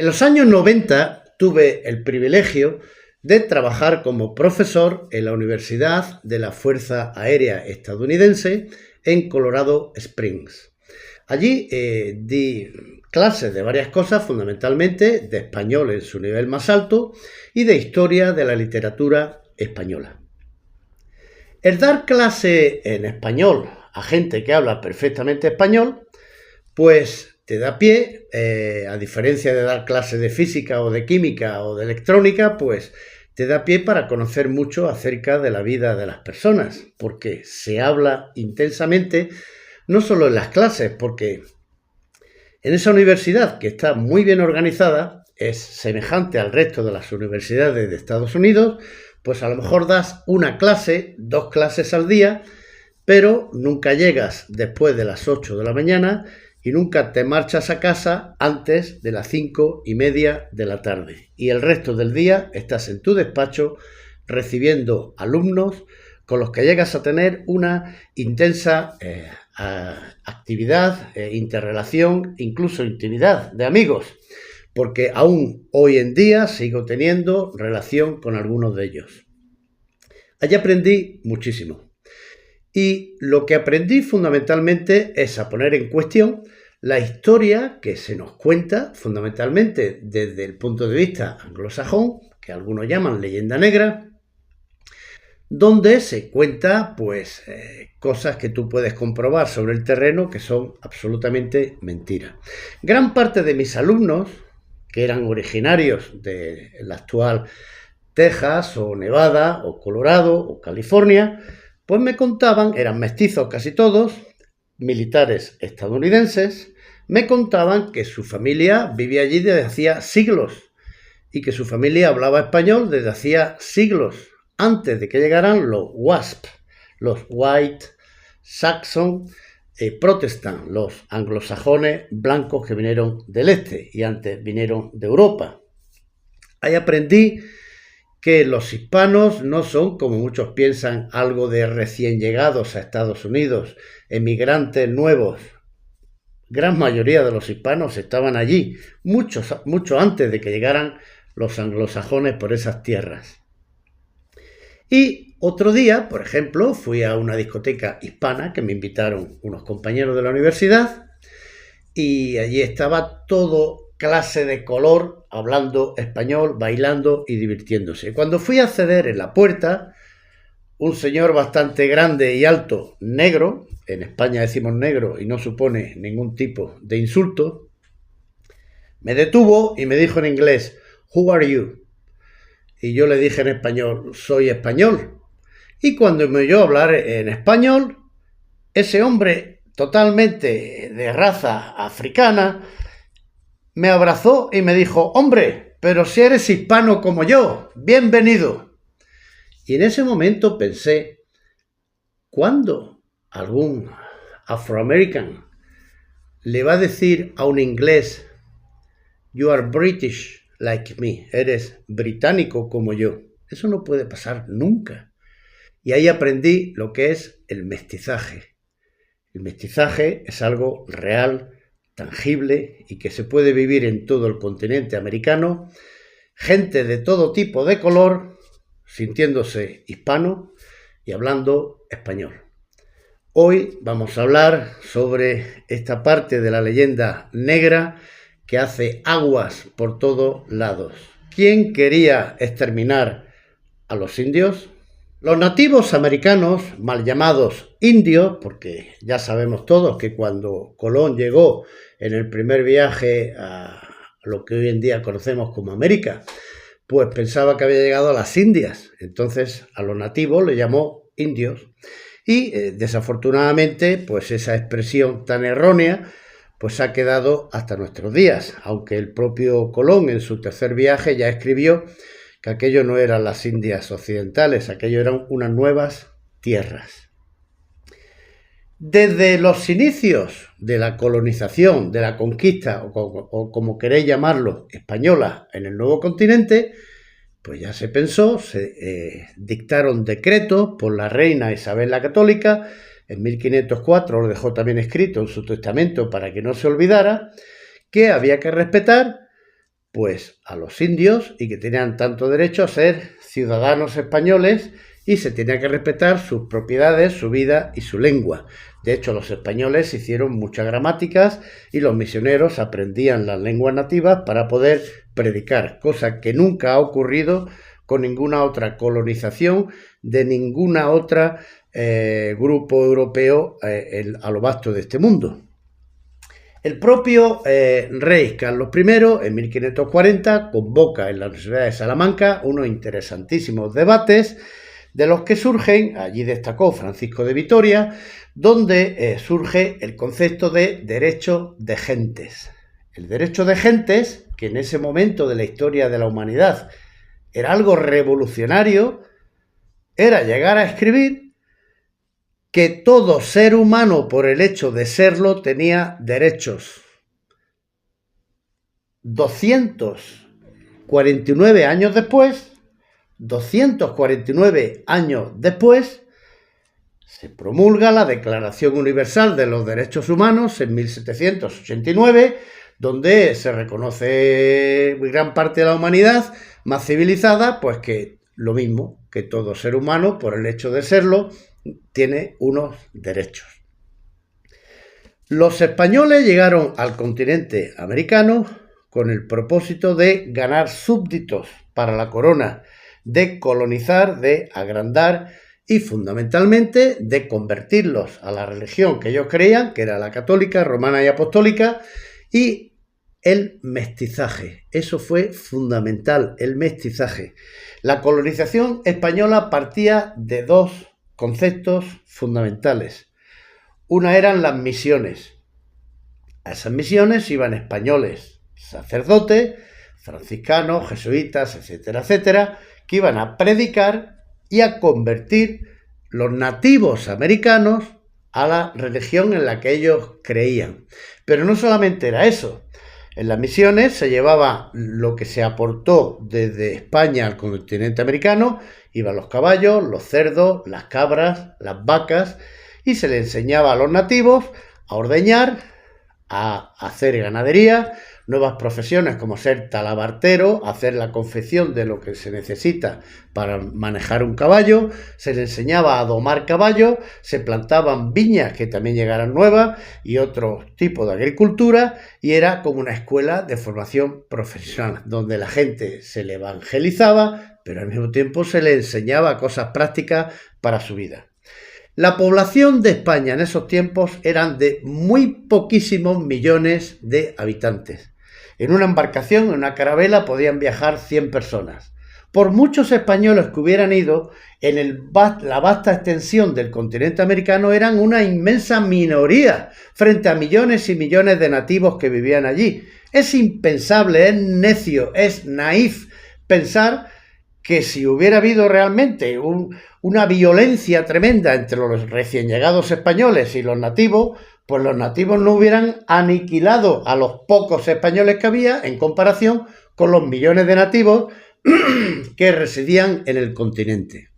En los años 90 tuve el privilegio de trabajar como profesor en la Universidad de la Fuerza Aérea Estadounidense en Colorado Springs. Allí di clases de varias cosas, fundamentalmente de español en su nivel más alto y de historia de la literatura española. El dar clase en español a gente que habla perfectamente español, pues te da pie, a diferencia de dar clases de física o de química o de electrónica, pues te da pie para conocer mucho acerca de la vida de las personas, porque se habla intensamente, no solo en las clases, porque en esa universidad, que está muy bien organizada, es semejante al resto de las universidades de Estados Unidos, pues a lo mejor das una clase, 2 clases al día, pero nunca llegas después de las 8 de la mañana y nunca te marchas a casa antes de las 5:30 de la tarde. Y el resto del día estás en tu despacho recibiendo alumnos con los que llegas a tener una intensa actividad, interrelación, incluso intimidad de amigos, porque aún hoy en día sigo teniendo relación con algunos de ellos. Allí aprendí muchísimo. Y lo que aprendí fundamentalmente es a poner en cuestión la historia que se nos cuenta fundamentalmente desde el punto de vista anglosajón, que algunos llaman leyenda negra, donde se cuenta pues cosas que tú puedes comprobar sobre el terreno que son absolutamente mentiras. Gran parte de mis alumnos, que eran originarios de la actual Texas o Nevada o Colorado o California, pues me contaban, eran mestizos casi todos, militares estadounidenses, me contaban que su familia vivía allí desde hacía siglos y que su familia hablaba español desde hacía siglos, antes de que llegaran los WASP, los White Saxon Protestant, los anglosajones blancos que vinieron del este y antes vinieron de Europa. Ahí aprendí que los hispanos no son, como muchos piensan, algo de recién llegados a Estados Unidos, emigrantes nuevos. Gran mayoría de los hispanos estaban allí, mucho antes de que llegaran los anglosajones por esas tierras. Y otro día, por ejemplo, fui a una discoteca hispana que me invitaron unos compañeros de la universidad y allí estaba todo clase de color, hablando español, bailando y divirtiéndose. Cuando fui a acceder en la puerta, un señor bastante grande y alto, negro, en España decimos negro y no supone ningún tipo de insulto, me detuvo y me dijo en inglés, "Who are you?" Y yo le dije en español, "Soy español." Y cuando me oyó hablar en español, ese hombre totalmente de raza africana me abrazó y me dijo, "Hombre, pero si eres hispano como yo, bienvenido." Y en ese momento pensé, ¿cuándo algún afroamericano le va a decir a un inglés, "You are British like me", eres británico como yo? Eso no puede pasar nunca. Y ahí aprendí lo que es el mestizaje. El mestizaje es algo real, tangible y que se puede vivir en todo el continente americano, gente de todo tipo de color, sintiéndose hispano y hablando español. Hoy vamos a hablar sobre esta parte de la leyenda negra que hace aguas por todos lados. ¿Quién quería exterminar a los indios? Los nativos americanos, mal llamados indios, porque ya sabemos todos que cuando Colón llegó en el primer viaje a lo que hoy en día conocemos como América, pues pensaba que había llegado a las Indias. Entonces a los nativos le llamó indios. Y desafortunadamente, pues esa expresión tan errónea pues ha quedado hasta nuestros días, aunque el propio Colón en su tercer viaje ya escribió que aquello no eran las Indias occidentales, aquello eran unas nuevas tierras. Desde los inicios de la colonización, de la conquista, o como queréis llamarlo, española en el nuevo continente, pues ya se pensó, se dictaron decretos por la reina Isabel la Católica, en 1504 lo dejó también escrito en su testamento para que no se olvidara, que había que respetar pues a los indios y que tenían tanto derecho a ser ciudadanos españoles y se tenía que respetar sus propiedades, su vida y su lengua. De hecho, los españoles hicieron muchas gramáticas y los misioneros aprendían las lenguas nativas para poder predicar, cosa que nunca ha ocurrido con ninguna otra colonización de ninguna otra grupo europeo a lo vasto de este mundo. El propio rey Carlos I, en 1540, convoca en la Universidad de Salamanca unos interesantísimos debates, de los que surgen, allí destacó Francisco de Vitoria, donde surge el concepto de derecho de gentes. El derecho de gentes, que en ese momento de la historia de la humanidad era algo revolucionario, era llegar a escribir que todo ser humano, por el hecho de serlo, tenía derechos. 249 años después, se promulga la Declaración Universal de los Derechos Humanos en 1789, donde se reconoce gran parte de la humanidad más civilizada, pues que lo mismo, que todo ser humano, por el hecho de serlo, tiene unos derechos. Los españoles llegaron al continente americano con el propósito de ganar súbditos para la corona, de colonizar, de agrandar y fundamentalmente de convertirlos a la religión que ellos creían, que era la católica, romana y apostólica, y el mestizaje. Eso fue fundamental, el mestizaje. La colonización española partía de dos conceptos fundamentales. Una eran las misiones. A esas misiones iban españoles, sacerdotes, franciscanos, jesuitas, etcétera, etcétera, que iban a predicar y a convertir los nativos americanos a la religión en la que ellos creían. Pero no solamente era eso. En las misiones se llevaba lo que se aportó desde España al continente americano, iban los caballos, los cerdos, las cabras, las vacas, y se le enseñaba a los nativos a ordeñar, a hacer ganadería, nuevas profesiones como ser talabartero, hacer la confección de lo que se necesita para manejar un caballo, se le enseñaba a domar caballos, se plantaban viñas que también llegaran nuevas y otro tipo de agricultura, y era como una escuela de formación profesional, donde la gente se le evangelizaba, pero al mismo tiempo se le enseñaba cosas prácticas para su vida. La población de España en esos tiempos eran de muy poquísimos millones de habitantes. En una embarcación, en una carabela, podían viajar 100 personas. Por muchos españoles que hubieran ido, la vasta extensión del continente americano eran una inmensa minoría frente a millones y millones de nativos que vivían allí. Es impensable, es necio, es naif pensar que si hubiera habido realmente una violencia tremenda entre los recién llegados españoles y los nativos, pues los nativos no hubieran aniquilado a los pocos españoles que había en comparación con los millones de nativos que residían en el continente.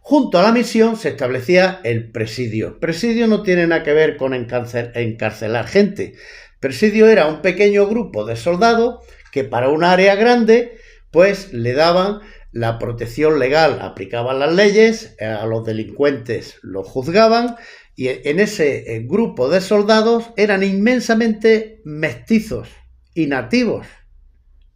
Junto a la misión se establecía el presidio. Presidio no tiene nada que ver con encarcelar gente. Presidio era un pequeño grupo de soldados que para un área grande pues le daban la protección legal, aplicaban las leyes, a los delincuentes los juzgaban, y en ese grupo de soldados eran inmensamente mestizos y nativos,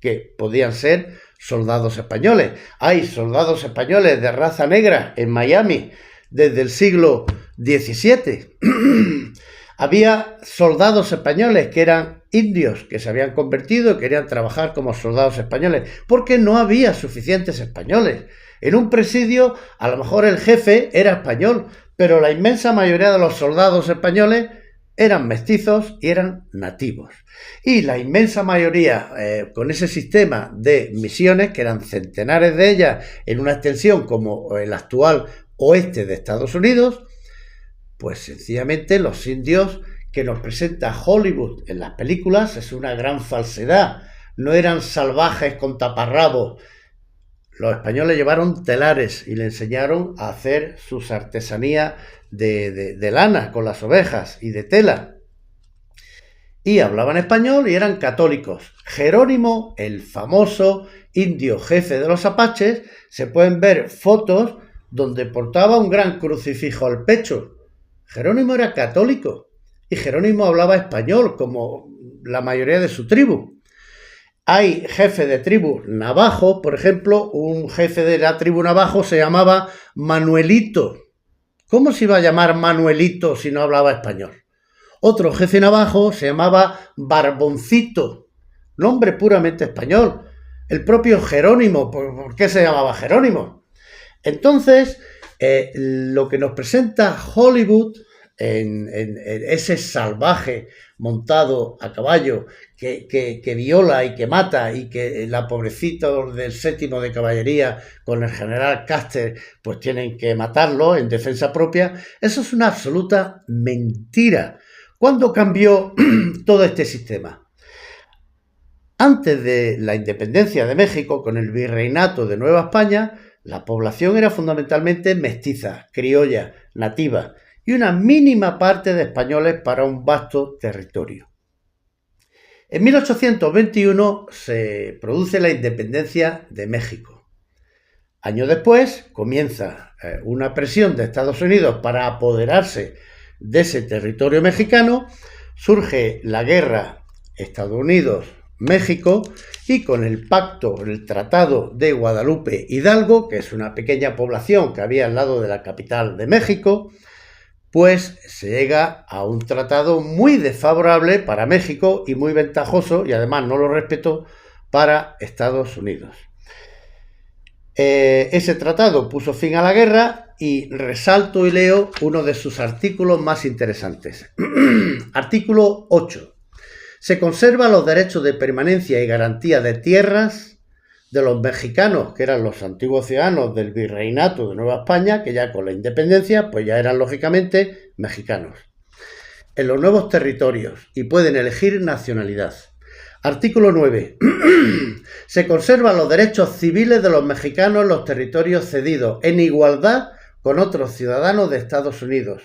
que podían ser soldados españoles. Hay soldados españoles de raza negra en Miami desde el siglo XVII. Había soldados españoles que eran indios, que se habían convertido y querían trabajar como soldados españoles, porque no había suficientes españoles. En un presidio, a lo mejor el jefe era español, pero la inmensa mayoría de los soldados españoles eran mestizos y eran nativos. Y la inmensa mayoría, con ese sistema de misiones, que eran centenares de ellas en una extensión como el actual oeste de Estados Unidos, pues sencillamente los indios que nos presenta Hollywood en las películas es una gran falsedad. No eran salvajes con taparrabos. Los españoles llevaron telares y le enseñaron a hacer sus artesanías de lana con las ovejas y de tela. y hablaban español y eran católicos. Jerónimo, el famoso indio jefe de los apaches, se pueden ver fotos donde portaba un gran crucifijo al pecho. Jerónimo era católico y Jerónimo hablaba español como la mayoría de su tribu. Hay jefes de tribu navajos, por ejemplo, un jefe de la tribu navajo se llamaba Manuelito. ¿Cómo se iba a llamar Manuelito si no hablaba español? Otro jefe navajo se llamaba Barboncito, nombre puramente español. El propio Jerónimo, ¿por qué se llamaba Jerónimo? Entonces, lo que nos presenta Hollywood en ese salvaje montado a caballo que viola y que mata, y que la pobrecita del 7º de caballería con el general Custer pues tienen que matarlo en defensa propia, eso es una absoluta mentira. ¿Cuándo cambió todo este sistema? Antes de la independencia de México, con el virreinato de Nueva España, la población era fundamentalmente mestiza, criolla, nativa, y una mínima parte de españoles para un vasto territorio. En 1821 se produce la independencia de México. Años después comienza una presión de Estados Unidos para apoderarse de ese territorio mexicano, surge la guerra Estados Unidos-México y con el pacto, el Tratado de Guadalupe Hidalgo, que es una pequeña población que había al lado de la capital de México, pues se llega a un tratado muy desfavorable para México y muy ventajoso, y además no lo respetó, para Estados Unidos. Ese tratado puso fin a la guerra y resalto y leo uno de sus artículos más interesantes. Artículo 8. Se conservan los derechos de permanencia y garantía de tierras de los mexicanos, que eran los antiguos ciudadanos del virreinato de Nueva España, que ya con la independencia pues ya eran lógicamente mexicanos, en los nuevos territorios y pueden elegir nacionalidad. Artículo 9. Se conservan los derechos civiles de los mexicanos en los territorios cedidos, en igualdad con otros ciudadanos de Estados Unidos.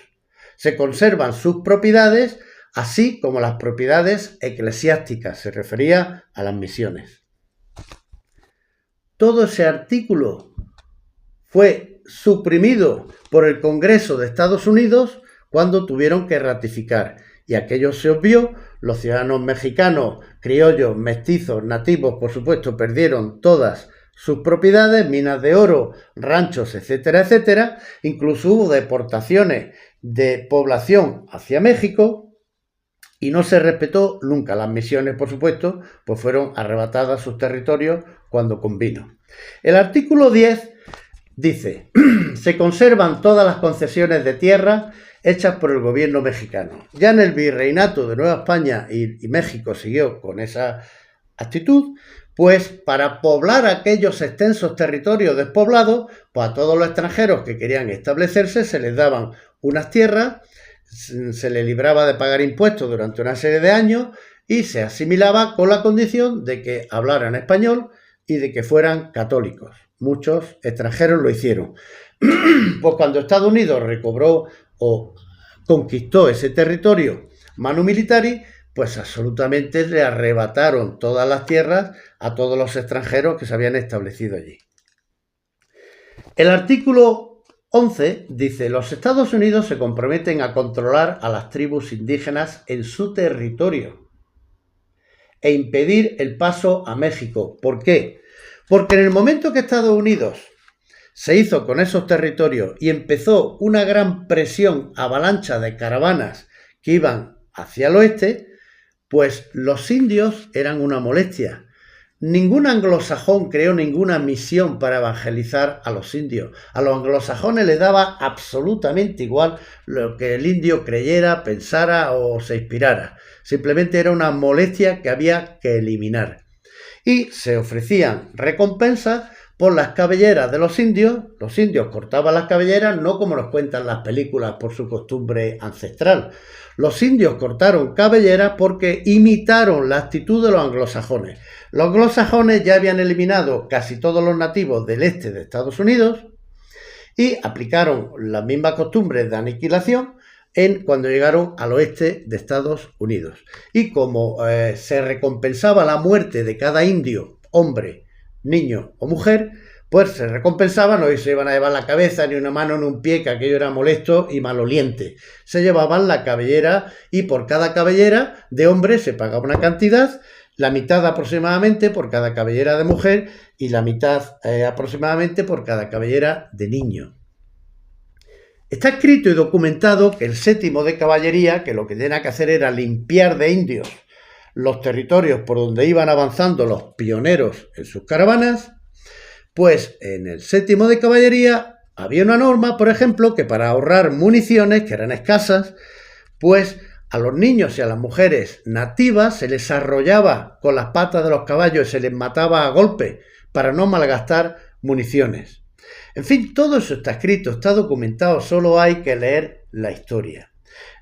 Se conservan sus propiedades, así como las propiedades eclesiásticas. Se refería a las misiones. Todo ese artículo fue suprimido por el Congreso de Estados Unidos cuando tuvieron que ratificar. Y aquello se obvió. Los ciudadanos mexicanos, criollos, mestizos, nativos, por supuesto, perdieron todas sus propiedades, minas de oro, ranchos, etcétera, etcétera. Incluso hubo deportaciones de población hacia México y no se respetó nunca. Las misiones, por supuesto, pues fueron arrebatadas sus territorios cuando convino. El artículo 10 dice: se conservan todas las concesiones de tierra hechas por el gobierno mexicano. Ya en el virreinato de Nueva España y México siguió con esa actitud, pues para poblar aquellos extensos territorios despoblados, pues a todos los extranjeros que querían establecerse se les daban unas tierras, se les libraba de pagar impuestos durante una serie de años y se asimilaba con la condición de que hablaran español y de que fueran católicos. Muchos extranjeros lo hicieron. Pues cuando Estados Unidos recobró o conquistó ese territorio manu militari, pues absolutamente le arrebataron todas las tierras a todos los extranjeros que se habían establecido allí. El artículo 11 dice: los Estados Unidos se comprometen a controlar a las tribus indígenas en su territorio e impedir el paso a México. ¿Por qué? Porque en el momento que Estados Unidos se hizo con esos territorios y empezó una gran presión, avalancha de caravanas que iban hacia el oeste, pues los indios eran una molestia. Ningún anglosajón creó ninguna misión para evangelizar a los indios. A los anglosajones les daba absolutamente igual lo que el indio creyera, pensara o se inspirara. Simplemente era una molestia que había que eliminar. Y se ofrecían recompensas por las cabelleras de los indios cortaban las cabelleras no como nos cuentan las películas por su costumbre ancestral. Los indios cortaron cabelleras porque imitaron la actitud de los anglosajones. Los anglosajones ya habían eliminado casi todos los nativos del este de Estados Unidos y aplicaron las mismas costumbres de aniquilación cuando llegaron al oeste de Estados Unidos. Y como se recompensaba la muerte de cada indio, hombre, niño o mujer, pues se recompensaban, no se iban a llevar la cabeza, ni una mano, ni un pie, que aquello era molesto y maloliente. Se llevaban la cabellera y por cada cabellera de hombre se pagaba una cantidad, la mitad aproximadamente por cada cabellera de mujer y la mitad aproximadamente por cada cabellera de niño. Está escrito y documentado que el séptimo de caballería, que lo que tenía que hacer era limpiar de indios los territorios por donde iban avanzando los pioneros en sus caravanas, pues en el séptimo de caballería había una norma, por ejemplo, que para ahorrar municiones, que eran escasas, pues a los niños y a las mujeres nativas se les arrollaba con las patas de los caballos y se les mataba a golpe para no malgastar municiones. En fin, todo eso está escrito, está documentado, solo hay que leer la historia.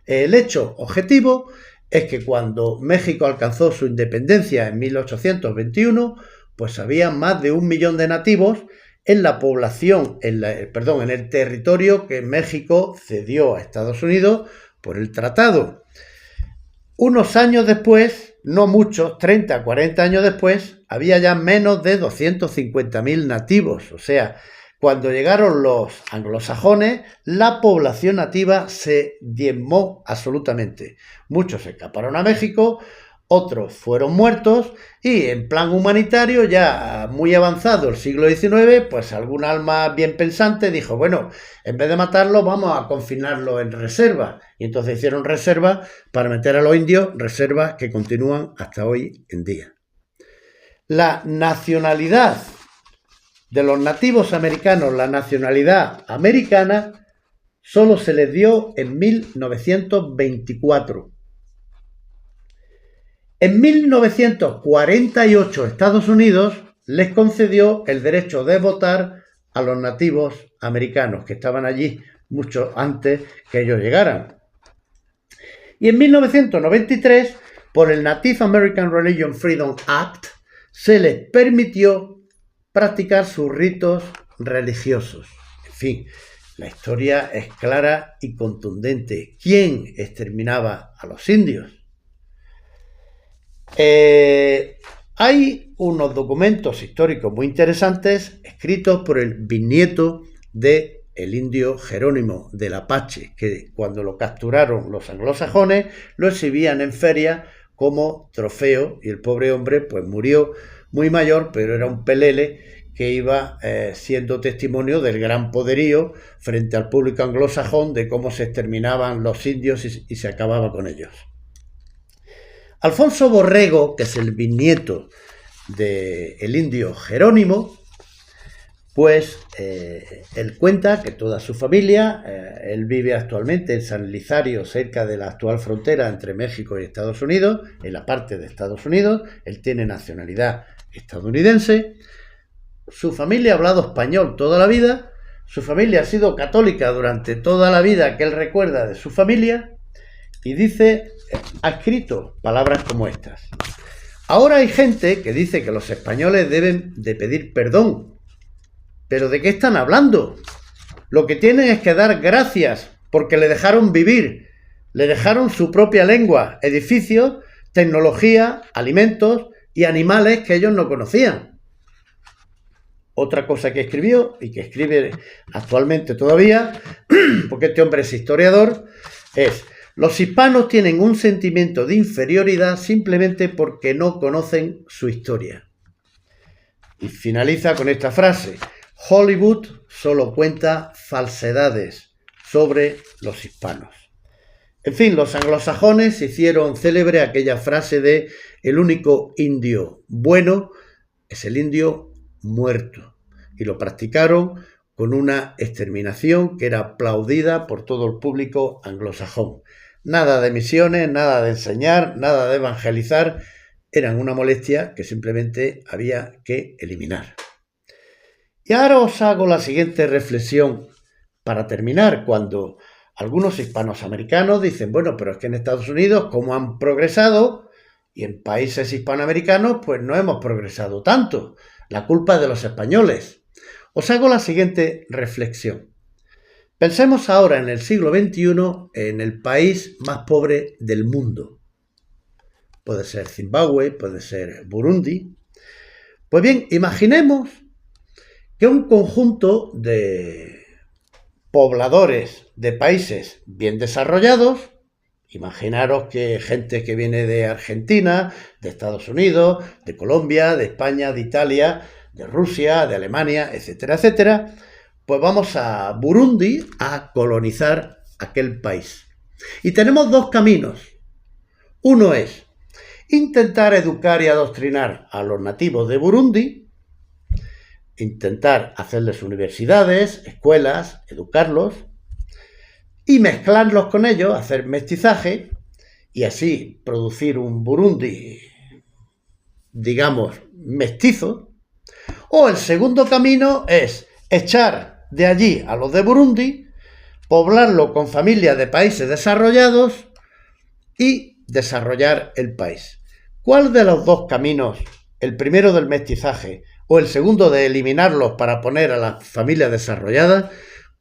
El hecho objetivo es que cuando México alcanzó su independencia en 1821, pues había más de 1 millón de nativos en la población, en el territorio que México cedió a Estados Unidos por el tratado. Unos años después, no muchos, 30, 40 años después, había ya menos de 250.000 nativos. O sea, cuando llegaron los anglosajones, la población nativa se diezmó absolutamente. Muchos se escaparon a México, otros fueron muertos y en plan humanitario, ya muy avanzado el siglo XIX, pues algún alma bien pensante dijo, bueno, en vez de matarlo vamos a confinarlo en reserva. Y entonces hicieron reservas para meter a los indios, reservas que continúan hasta hoy en día. La nacionalidad de los nativos americanos, la nacionalidad americana, solo se les dio en 1924. En 1948 Estados Unidos les concedió el derecho de votar a los nativos americanos, que estaban allí mucho antes que ellos llegaran. Y en 1993, por el Native American Religion Freedom Act, se les permitió practicar sus ritos religiosos. En fin, la historia es clara y contundente. ¿Quién exterminaba a los indios? Hay unos documentos históricos muy interesantes escritos por el bisnieto del indio Jerónimo del Apache, que cuando lo capturaron los anglosajones lo exhibían en feria como trofeo y el pobre hombre pues murió muy mayor, pero era un pelele que iba siendo testimonio del gran poderío frente al público anglosajón de cómo se exterminaban los indios y se acababa con ellos. Alfonso Borrego, que es el bisnieto del indio Jerónimo, pues él cuenta que toda su familia, él vive actualmente en San Elizario, cerca de la actual frontera entre México y Estados Unidos, en la parte de Estados Unidos, él tiene nacionalidad estadounidense, su familia ha hablado español toda la vida, su familia ha sido católica durante toda la vida que él recuerda de su familia, y dice, ha escrito palabras como estas: ahora hay gente que dice que los españoles deben de pedir perdón. ¿Pero de qué están hablando? Lo que tienen es que dar gracias porque le dejaron vivir, le dejaron su propia lengua, edificios, tecnología, alimentos y animales que ellos no conocían. Otra cosa que escribió y que escribe actualmente todavía, porque este hombre es historiador, es: los hispanos tienen un sentimiento de inferioridad simplemente porque no conocen su historia. Y finaliza con esta frase: Hollywood solo cuenta falsedades sobre los hispanos. En fin, los anglosajones hicieron célebre aquella frase de el único indio bueno es el indio muerto. Y lo practicaron con una exterminación que era aplaudida por todo el público anglosajón. Nada de misiones, nada de enseñar, nada de evangelizar. Eran una molestia que simplemente había que eliminar. Y ahora os hago la siguiente reflexión para terminar, cuando algunos hispanoamericanos dicen, bueno, pero es que en Estados Unidos, ¿cómo han progresado? Y en países hispanoamericanos, pues no hemos progresado tanto. La culpa es de los españoles. Os hago la siguiente reflexión. Pensemos ahora en el siglo XXI en el país más pobre del mundo. Puede ser Zimbabue, puede ser Burundi. Pues bien, imaginemos que un conjunto de pobladores de países bien desarrollados, imaginaros que gente que viene de Argentina, de Estados Unidos, de Colombia, de España, de Italia, de Rusia, de Alemania, etcétera, etcétera, pues vamos a Burundi a colonizar aquel país. Y tenemos dos caminos. Uno es intentar educar y adoctrinar a los nativos de Burundi, intentar hacerles universidades, escuelas, educarlos y mezclarlos con ellos, hacer mestizaje y así producir un Burundi, digamos, mestizo. O el segundo camino es echar de allí a los de Burundi, poblarlo con familias de países desarrollados y desarrollar el país. ¿Cuál de los dos caminos, el primero del mestizaje o el segundo de eliminarlos para poner a las familias desarrolladas,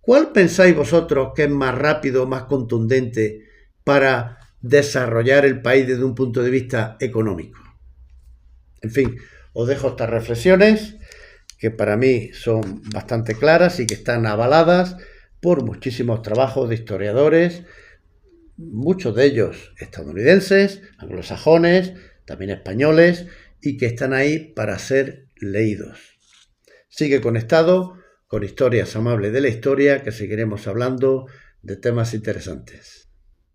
cuál pensáis vosotros que es más rápido, más contundente para desarrollar el país desde un punto de vista económico? En fin, os dejo estas reflexiones que para mí son bastante claras y que están avaladas por muchísimos trabajos de historiadores, muchos de ellos estadounidenses, anglosajones, también españoles, y que están ahí para ser leídos. Sigue conectado con Historias Amables de la Historia, que seguiremos hablando de temas interesantes.